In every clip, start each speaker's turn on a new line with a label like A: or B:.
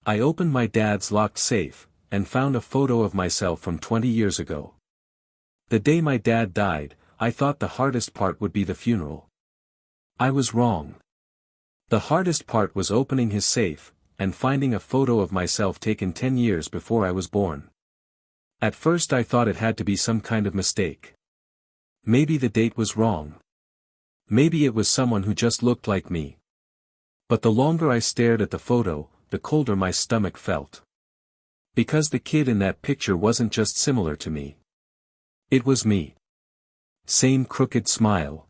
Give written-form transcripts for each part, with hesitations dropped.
A: I opened my dad's locked safe, and found a photo of myself from 20 years ago. The day my dad died, I thought the hardest part would be the funeral. I was wrong. The hardest part was opening his safe, and finding a photo of myself taken 10 years before I was born. At first I thought it had to be some kind of mistake. Maybe the date was wrong. Maybe it was someone who just looked like me. But the longer I stared at the photo, the colder my stomach felt. Because the kid in that picture wasn't just similar to me. It was me. Same crooked smile.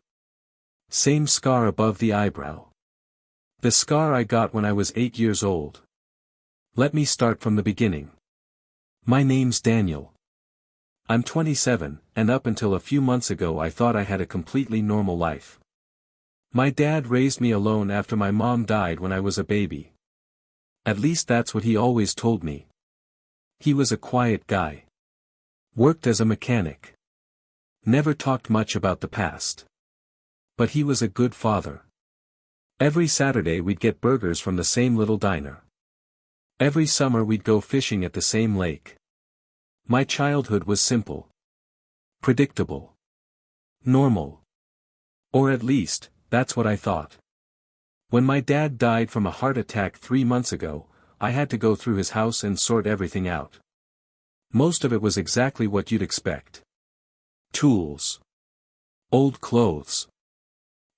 A: Same scar above the eyebrow. The scar I got when I was 8 years old. Let me start from the beginning. My name's Daniel. I'm 27, and up until a few months ago I thought I had a completely normal life. My dad raised me alone after my mom died when I was a baby. At least that's what he always told me. He was a quiet guy. Worked as a mechanic. Never talked much about the past. But he was a good father. Every Saturday we'd get burgers from the same little diner. Every summer we'd go fishing at the same lake. My childhood was simple. Predictable. Normal. Or at least, that's what I thought. When my dad died from a heart attack 3 months ago, I had to go through his house and sort everything out. Most of it was exactly what you'd expect. Tools. Old clothes.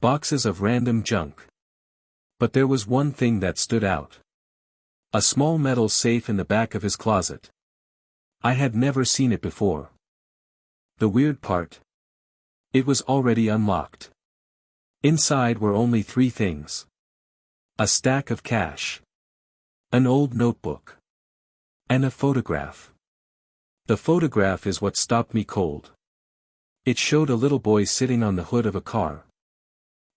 A: Boxes of random junk. But there was one thing that stood out. A small metal safe in the back of his closet. I had never seen it before. The weird part? It was already unlocked. Inside were only 3 things. A stack of cash. An old notebook. And a photograph. The photograph is what stopped me cold. It showed a little boy sitting on the hood of a car.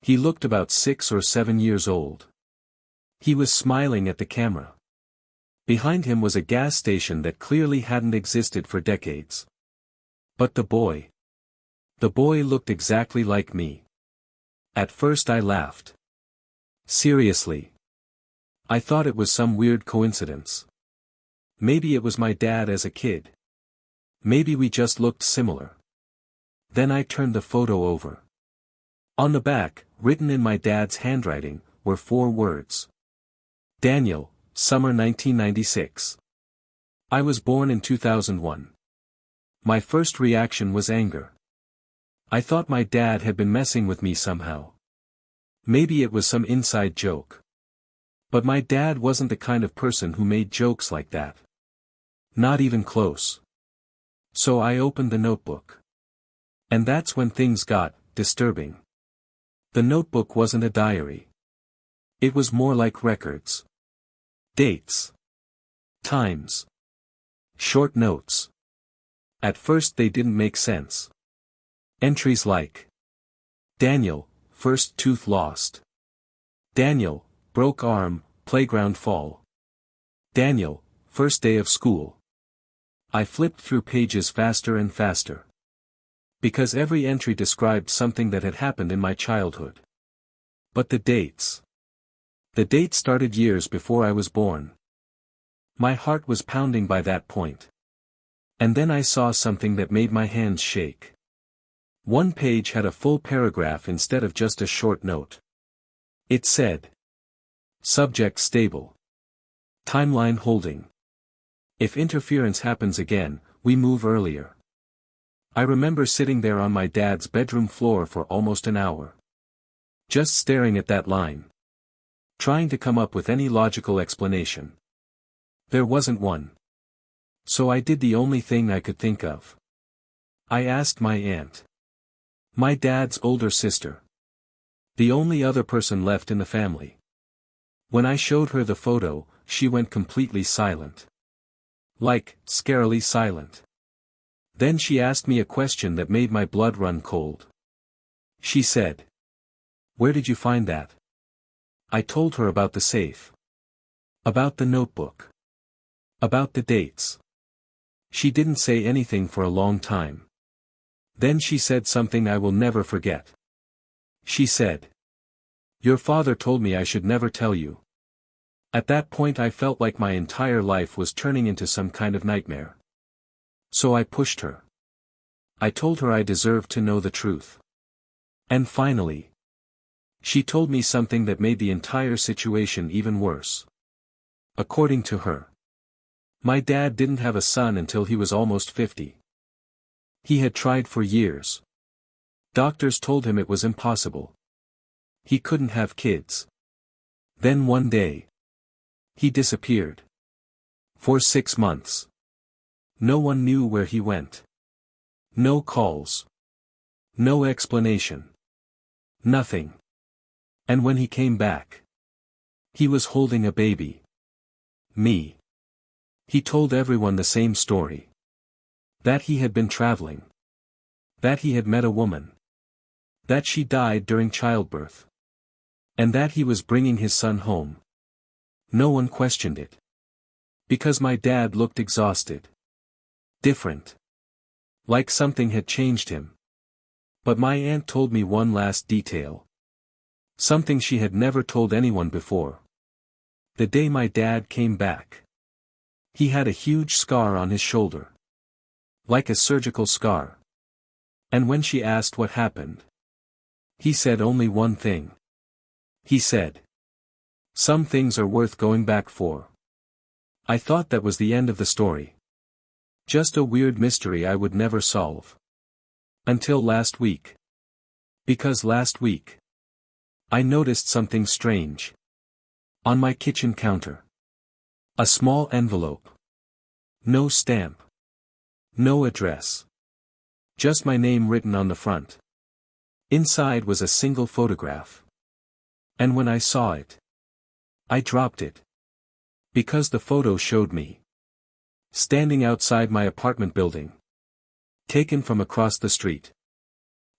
A: He looked about 6 or 7 years old. He was smiling at the camera. Behind him was a gas station that clearly hadn't existed for decades. But the boy looked exactly like me. At first I laughed. Seriously. I thought it was some weird coincidence. Maybe it was my dad as a kid. Maybe we just looked similar. Then I turned the photo over. On the back, written in my dad's handwriting, were 4 words. Daniel, summer 1996. I was born in 2001. My first reaction was anger. I thought my dad had been messing with me somehow. Maybe it was some inside joke. But my dad wasn't the kind of person who made jokes like that. Not even close. So I opened the notebook. And that's when things got disturbing. The notebook wasn't a diary. It was more like records. Dates. Times. Short notes. At first they didn't make sense. Entries like Daniel, first tooth lost. Daniel, broke arm, playground fall. Daniel, first day of school. I flipped through pages faster and faster. Because every entry described something that had happened in my childhood. But the dates. The date started years before I was born. My heart was pounding by that point. And then I saw something that made my hands shake. One page had a full paragraph instead of just a short note. It said, subject stable. Timeline holding. If interference happens again, we move earlier. I remember sitting there on my dad's bedroom floor for almost an hour. Just staring at that line. Trying to come up with any logical explanation. There wasn't one. So I did the only thing I could think of. I asked my aunt. My dad's older sister. The only other person left in the family. When I showed her the photo, she went completely silent. Like, scarily silent. Then she asked me a question that made my blood run cold. She said, "Where did you find that?" I told her about the safe. About the notebook. About the dates. She didn't say anything for a long time. Then she said something I will never forget. She said, "Your father told me I should never tell you." At that point I felt like my entire life was turning into some kind of nightmare. So I pushed her. I told her I deserved to know the truth. And finally, she told me something that made the entire situation even worse. According to her, my dad didn't have a son until he was almost 50. He had tried for years. Doctors told him it was impossible. He couldn't have kids. Then one day, he disappeared. For 6 months. No one knew where he went. No calls. No explanation. Nothing. And when he came back, he was holding a baby. Me. He told everyone the same story. That he had been traveling. That he had met a woman. That she died during childbirth. And that he was bringing his son home. No one questioned it. Because my dad looked exhausted. Different. Like something had changed him. But my aunt told me one last detail. Something she had never told anyone before. The day my dad came back. He had a huge scar on his shoulder. Like a surgical scar. And when she asked what happened, he said only one thing. He said, "Some things are worth going back for." I thought that was the end of the story. Just a weird mystery I would never solve. Until last week. Because last week, I noticed something strange. On my kitchen counter. A small envelope. No stamp. No address. Just my name written on the front. Inside was a single photograph. And when I saw it, I dropped it. Because the photo showed me standing outside my apartment building. Taken from across the street.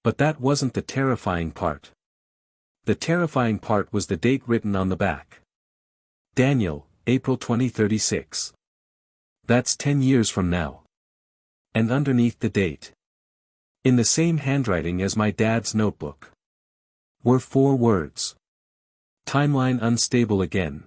A: But that wasn't the terrifying part. The terrifying part was the date written on the back. Daniel, April 2036. That's 10 years from now. And underneath the date, in the same handwriting as my dad's notebook, were 4 words. Timeline unstable again.